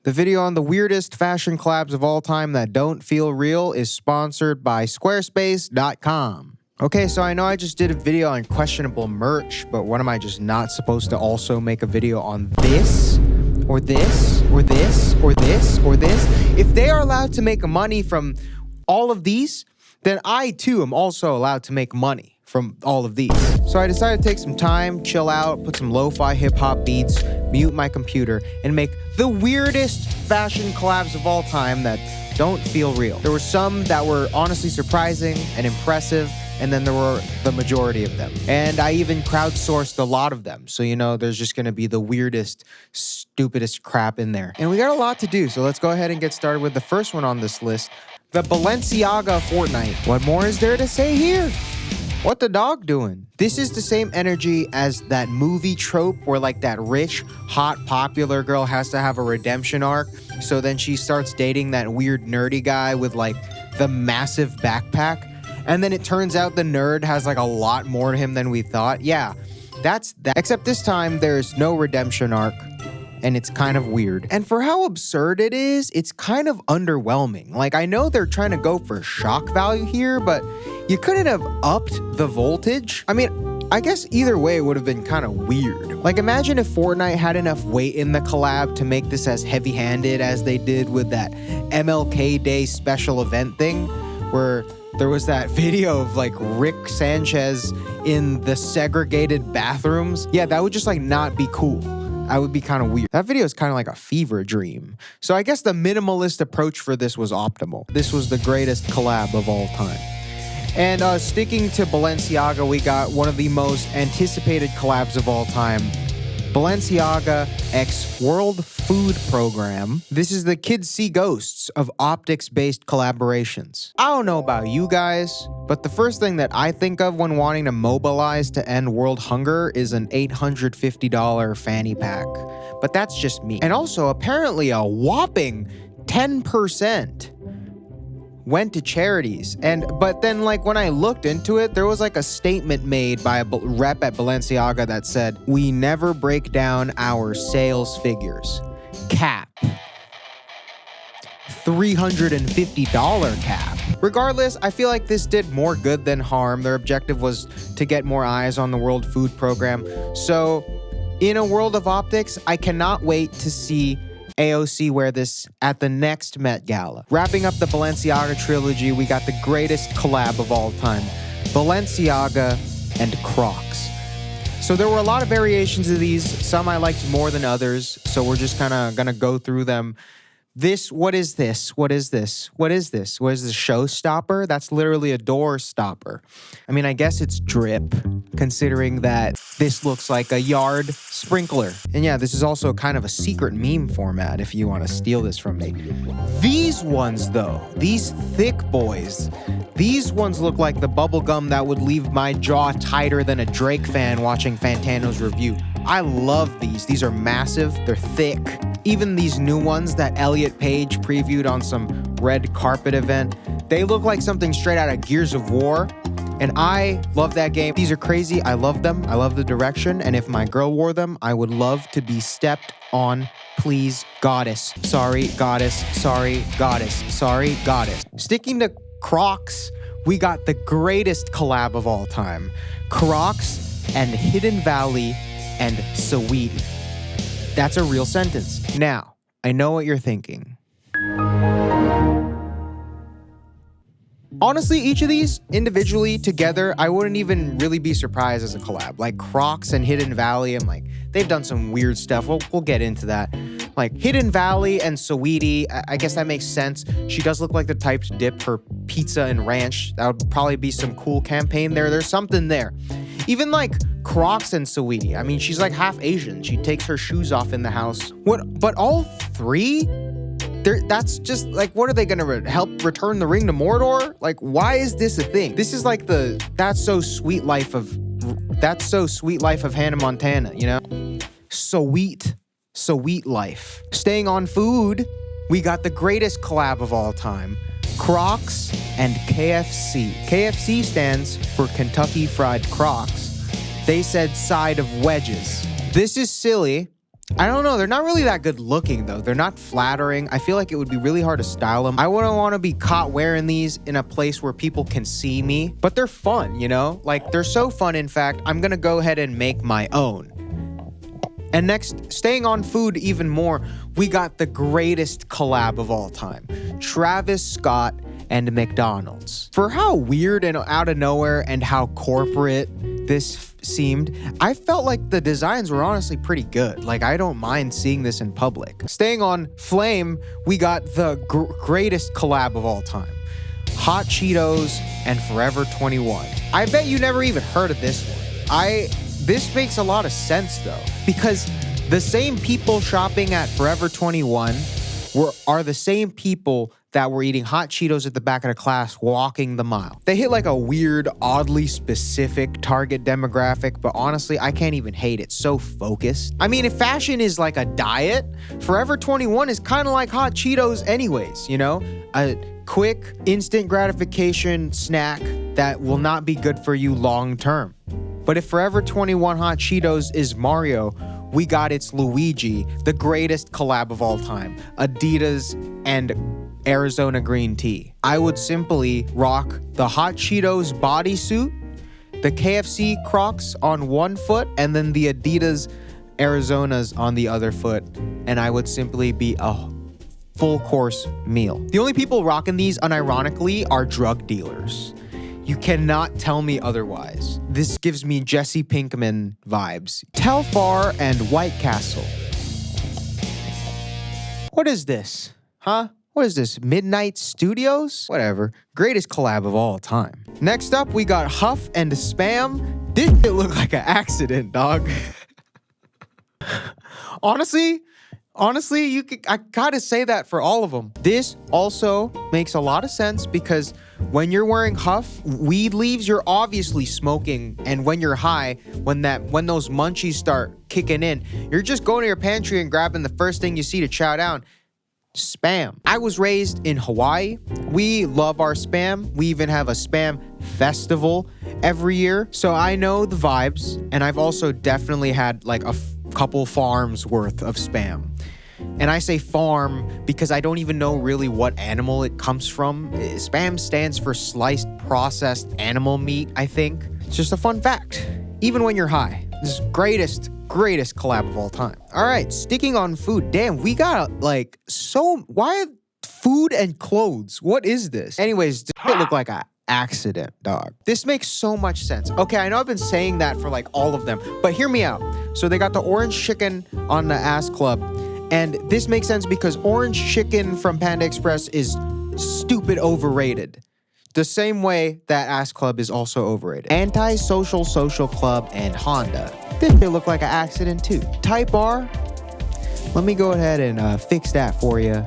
The video on the weirdest fashion collabs of all time that don't feel real is sponsored by squarespace.com. Okay, so I know I just did a video on questionable merch, but what am I just not supposed to also make a video on this? Or this? Or this? Or this? Or this? If they are allowed to make money from all of these, then I too am also allowed to make money from all of these. So I decided to take some time, chill out, put some lo-fi hip-hop beats, mute my computer, and make the weirdest fashion collabs of all time that don't feel real. There were some that were honestly surprising and impressive, and then there were the majority of them. And I even crowdsourced a lot of them. So, you know, there's just gonna be the weirdest, stupidest crap in there. And we got a lot to do, so let's go ahead and get started with the first one on this list, the Balenciaga Fortnite. What more is there to say here? What the dog doing? This is the same energy as that movie trope where like that rich, hot, popular girl has to have a redemption arc. So then she starts dating that weird nerdy guy with like the massive backpack. And then it turns out the nerd has like a lot more to him than we thought. Yeah, that's that. Except this time there's no redemption arc. And it's kind of weird. And for how absurd it is, it's kind of underwhelming. Like, I know they're trying to go for shock value here, but you couldn't have upped the voltage? I mean, I guess either way would have been kind of weird. Like, imagine if Fortnite had enough weight in the collab to make this as heavy-handed as they did with that MLK Day special event thing, where there was that video of like Rick Sanchez in the segregated bathrooms. Yeah, that would just like not be cool. That would be kind of weird. That video is kind of like a fever dream. So I guess the minimalist approach for this was optimal. This was the greatest collab of all time. And sticking to Balenciaga, we got one of the most anticipated collabs of all time. Balenciaga x World Food Program. This is the Kids See Ghosts of optics-based collaborations. I don't know about you guys, but the first thing that I think of when wanting to mobilize to end world hunger is an $850 fanny pack. But that's just me. And also, apparently a whopping 10% went to charities. But then like when I looked into it, there was like a statement made by a rep at Balenciaga that said, "We never break down our sales figures. Cap. $350 cap." Regardless, I feel like this did more good than harm. Their objective was to get more eyes on the World Food Program. So in a world of optics, I cannot wait to see AOC wear this at the next Met Gala. Wrapping up the Balenciaga trilogy, we got the greatest collab of all time, Balenciaga and Crocs. So there were a lot of variations of these. Some I liked more than others, so we're just kind of gonna go through them. What is this? What is this? What is this? What is this, showstopper? That's literally a door stopper. I mean, I guess it's drip, considering that this looks like a yard sprinkler. And yeah, this is also kind of a secret meme format if you want to steal this from me. These ones though, these thick boys, these ones look like the bubble gum that would leave my jaw tighter than a Drake fan watching Fantano's review. I love these. These are massive, they're thick. Even these new ones that Elliot Page previewed on some red carpet event, they look like something straight out of Gears of War. And I love that game. These are crazy. I love them. I love the direction. And if my girl wore them, I would love to be stepped on. Please, goddess. Sorry, goddess. Sorry, goddess. Sorry, goddess. Sticking to Crocs, we got the greatest collab of all time. Crocs and Hidden Valley and Saweetie. That's a real sentence. Now, I know what you're thinking. Honestly, each of these individually together, I wouldn't even really be surprised as a collab. Like Crocs and Hidden Valley, I'm like, they've done some weird stuff. We'll get into that. Like Hidden Valley and Saweetie, I guess that makes sense. She does look like the type to dip her pizza and ranch. That would probably be some cool campaign there. There's something there. Even like Crocs and Saweetie. I mean, she's like half Asian. She takes her shoes off in the house. But all three? That's just like, what are they gonna help return the ring to Mordor? Like, why is this a thing? This is like the That's So Sweet Life of Hannah Montana, you know? Sweet life. Staying on food, we got the greatest collab of all time, Crocs and KFC. KFC stands for Kentucky Fried Crocs. They said side of wedges. This is silly, I don't know. They're not really that good looking though. They're not flattering. I feel like it would be really hard to style them. I wouldn't want to be caught wearing these in a place where people can see me, but they're fun, you know? Like they're so fun. In fact, I'm going to go ahead and make my own. And next, staying on food even more, we got the greatest collab of all time. Travis Scott and McDonald's. For how weird and out of nowhere and how corporate this seemed, I felt like the designs were honestly pretty good. Like, I don't mind seeing this in public. Staying on flame, we got the greatest collab of all time. Hot Cheetos and Forever 21. I bet you never even heard of this one. This makes a lot of sense though, because the same people shopping at Forever 21 are the same people that were eating hot Cheetos at the back of the class walking the mile. They hit like a weird, oddly specific target demographic, but honestly, I can't even hate it. So focused. I mean, if fashion is like a diet, Forever 21 is kind of like hot Cheetos anyways, you know? A quick, instant gratification snack that will not be good for you long term. But if Forever 21 Hot Cheetos is Mario, we got its Luigi, the greatest collab of all time. Adidas and Arizona green tea. I would simply rock the Hot Cheetos bodysuit, the KFC Crocs on one foot, and then the Adidas Arizonas on the other foot. And I would simply be a full course meal. The only people rocking these unironically are drug dealers. You cannot tell me otherwise. This gives me Jesse Pinkman vibes. Telfar and White Castle. What is this? Huh? What is this? Midnight Studios? Whatever. Greatest collab of all time. Next up, we got Huff and Spam. Didn't it look like an accident, dog? Honestly, I gotta say that for all of them. This also makes a lot of sense because when you're wearing Huff, weed leaves, you're obviously smoking. And when you're high, when those munchies start kicking in, you're just going to your pantry and grabbing the first thing you see to chow down. Spam. I was raised in Hawaii. We love our Spam. We even have a Spam festival every year. So I know the vibes. And I've also definitely had like a couple farms worth of Spam. And I say farm because I don't even know really what animal it comes from. Spam stands for sliced processed animal meat, I think. It's just a fun fact. Even when you're high. This is greatest collab of all time. All right, sticking on food. Damn, we got like why food and clothes? What is this? Anyways, it look like a accident, dog. This makes so much sense. Okay, I know I've been saying that for like all of them, but hear me out. So they got the orange chicken on the Ass Club, and this makes sense because orange chicken from Panda Express is stupid overrated. The same way that Ass Club is also overrated. Anti-social social club and Honda. This may look like an accident too. Type R. Let me go ahead and fix that for you.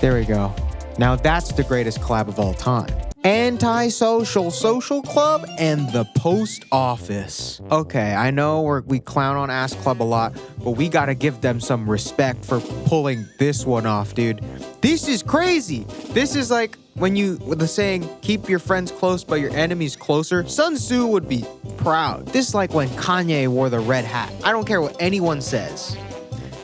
There we go. Now that's the greatest collab of all time. Anti-social social club and the post office. Okay, I know we clown on Ass Club a lot, but we gotta give them some respect for pulling this one off, dude. This is crazy. This is like with the saying, keep your friends close but your enemies closer. Sun Tzu would be proud. This is like when Kanye wore the red hat. I don't care what anyone says.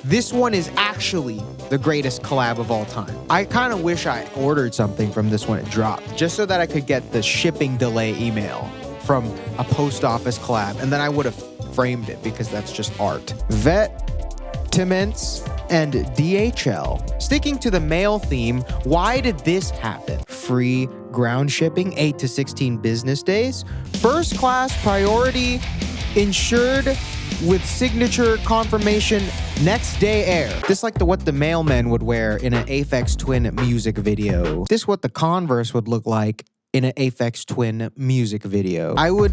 This one is actually the greatest collab of all time. I kind of wish I ordered something from this when it dropped, just so that I could get the shipping delay email from a post office collab, and then I would have framed it because that's just art. Vetements and DHL. Sticking to the mail theme, why did this happen? Free ground shipping, 8 to 16 business days. First class priority, insured with signature confirmation, next day air. This like what the mailman would wear in an Aphex Twin music video. This what the Converse would look like in an Aphex Twin music video. I would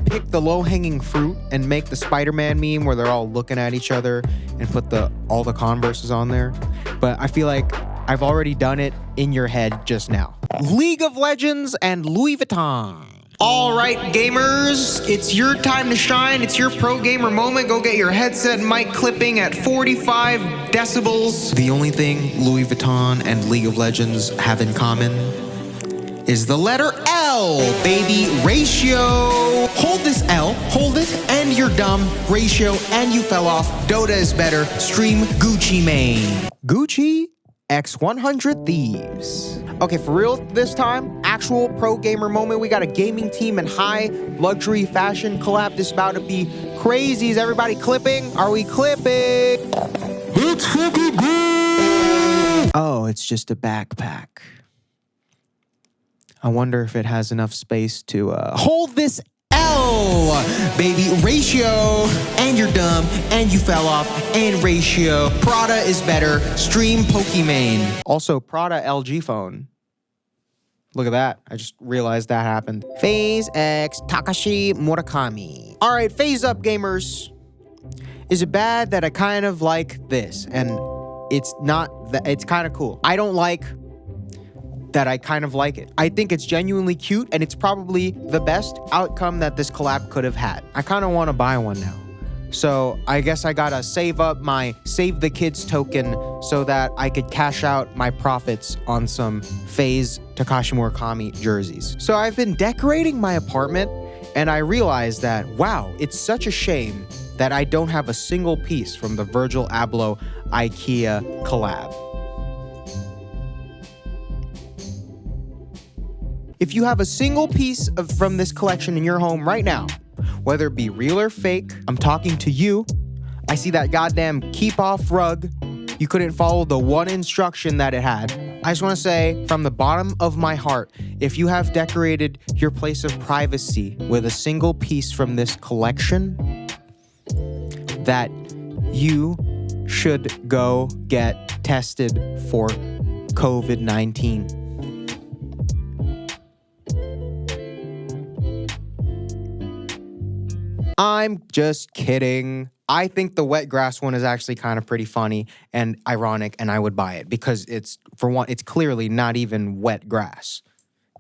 pick the low-hanging fruit and make the Spider-Man meme where they're all looking at each other and put all the Converses on there. But I feel like I've already done it in your head just now. League of Legends and Louis Vuitton. All right, gamers, it's your time to shine. It's your pro gamer moment. Go get your headset and mic clipping at 45 decibels. The only thing Louis Vuitton and League of Legends have in common is the letter L, baby. Ratio. Hold this L, hold it, and you're dumb. Ratio, and you fell off. Dota is better. Stream Gucci Mane. Gucci X 100 Thieves. Okay, for real this time, actual pro gamer moment. We got a gaming team and high luxury fashion collab. This is about to be crazy. Is everybody clipping? Are we clipping? It's fucking good. Oh, it's just a backpack. I wonder if it has enough space to hold this L, baby. Ratio, and you're dumb, and you fell off, and ratio. Prada is better. Stream Pokimane. Also, Prada LG phone. Look at that. I just realized that happened. Phase X Takashi Murakami. All right, phase up, gamers. Is it bad that I kind of like this? And it's not that, it's kind of cool. I don't like that I kind of like it. I think it's genuinely cute, and it's probably the best outcome that this collab could have had. I kind of want to buy one now. So I guess I gotta save up my Save the Kids token so that I could cash out my profits on some Phase Takashi Murakami jerseys. So I've been decorating my apartment, and I realized that, wow, it's such a shame that I don't have a single piece from the Virgil Abloh IKEA collab. If you have a single piece from this collection in your home right now, whether it be real or fake, I'm talking to you. I see that goddamn keep off rug. You couldn't follow the one instruction that it had. I just want to say from the bottom of my heart, if you have decorated your place of privacy with a single piece from this collection, that you should go get tested for COVID-19. I'm just kidding. I think the wet grass one is actually kind of pretty funny and ironic, and I would buy it because it's, for one, it's clearly not even wet grass.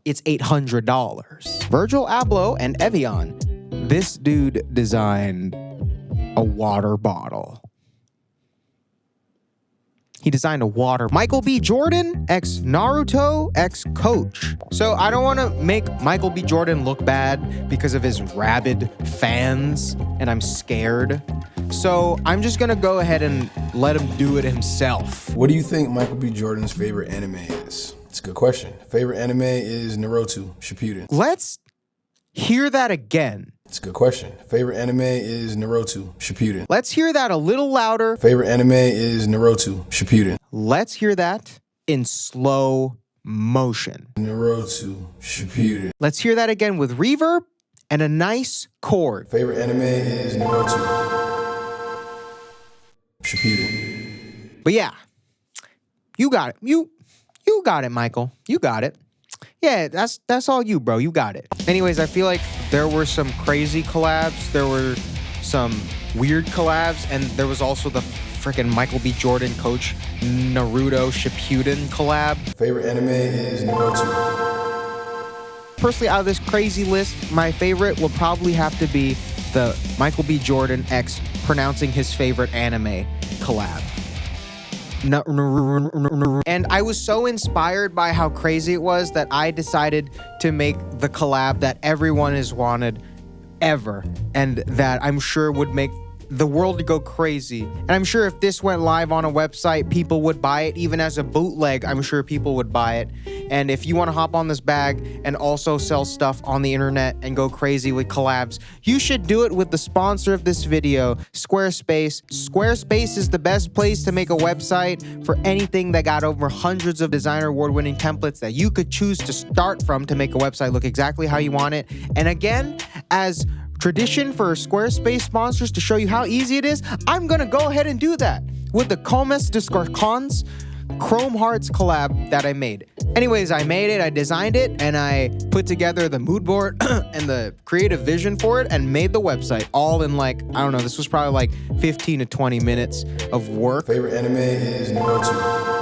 It's $800. Virgil Abloh and Evian. This dude designed a water bottle. He designed a water. Michael B. Jordan, ex Naruto, ex Coach. So I don't want to make Michael B. Jordan look bad because of his rabid fans, and I'm scared. So I'm just gonna go ahead and let him do it himself. What do you think Michael B. Jordan's favorite anime is? It's a good question. Favorite anime is Naruto Shippuden. Let's hear that again. It's a good question. Favorite anime is Naruto Shippuden. Let's hear that a little louder. Favorite anime is Naruto Shippuden. Let's hear that in slow motion. Naruto Shippuden. Let's hear that again with reverb and a nice chord. Favorite anime is Naruto Shippuden. But yeah, you got it. You got it, Michael. You got it. Yeah, that's all you, bro. You got it. Anyways, I feel like there were some crazy collabs. There were some weird collabs. And there was also the freaking Michael B. Jordan Coach Naruto Shippuden collab. Favorite anime is Naruto. Personally, out of this crazy list, my favorite will probably have to be the Michael B. Jordan X pronouncing his favorite anime collab. And I was so inspired by how crazy it was that I decided to make the collab that everyone has wanted ever, and that I'm sure would make the world to go crazy. And I'm sure if this went live on a website, people would buy it. Even as a bootleg, I'm sure people would buy it. And if you want to hop on this bag and also sell stuff on the internet and go crazy with collabs, you should do it with the sponsor of this video, Squarespace. Squarespace is the best place to make a website for anything that got over hundreds of designer award-winning templates that you could choose to start from to make a website look exactly how you want it. And again, as tradition for Squarespace sponsors to show you how easy it is, I'm gonna go ahead and do that with the Comes Discorcons Chrome Hearts collab that I made. Anyways, I made it, I designed it, and I put together the mood board and the creative vision for it and made the website all in like, I don't know, this was probably like 15 to 20 minutes of work. Favorite anime is Naruto.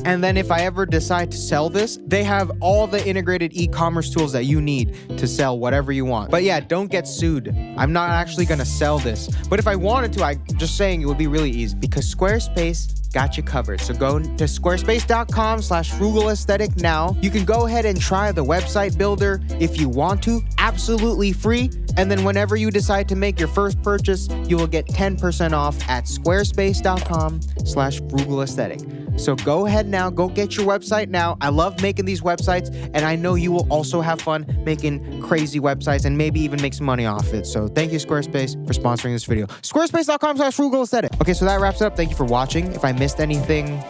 And then if I ever decide to sell this, they have all the integrated e-commerce tools that you need to sell whatever you want. But yeah, don't get sued. I'm not actually gonna sell this. But if I wanted to, I'm just saying it would be really easy because Squarespace got you covered. So go to squarespace.com/frugal-aesthetic now. You can go ahead and try the website builder if you want to, absolutely free. And then whenever you decide to make your first purchase, you will get 10% off at squarespace.com/frugal-aesthetic. So go ahead now, go get your website now. I love making these websites, and I know you will also have fun making crazy websites and maybe even make some money off it. So thank you, Squarespace, for sponsoring this video. Squarespace.com/frugal-aesthetic. Okay, so that wraps it up. Thank you for watching. If I missed anything,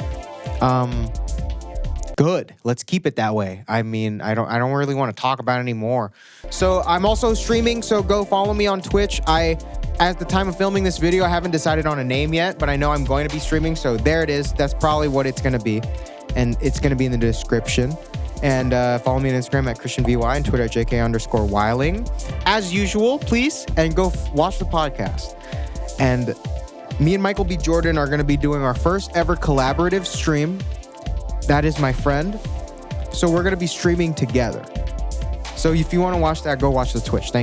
good. Let's keep it that way. I mean, I don't really want to talk about it anymore. So I'm also streaming, so go follow me on Twitch. At the time of filming this video, I haven't decided on a name yet, but I know I'm going to be streaming, so there it is. That's probably what it's going to be, and it's going to be in the description. And follow me on Instagram at ChristianVY and Twitter at JK_Weiling. As usual, please, and go watch the podcast. And me and Michael B. Jordan are going to be doing our first ever collaborative stream. That is my friend. So we're going to be streaming together. So if you want to watch that, go watch the Twitch. Thank you.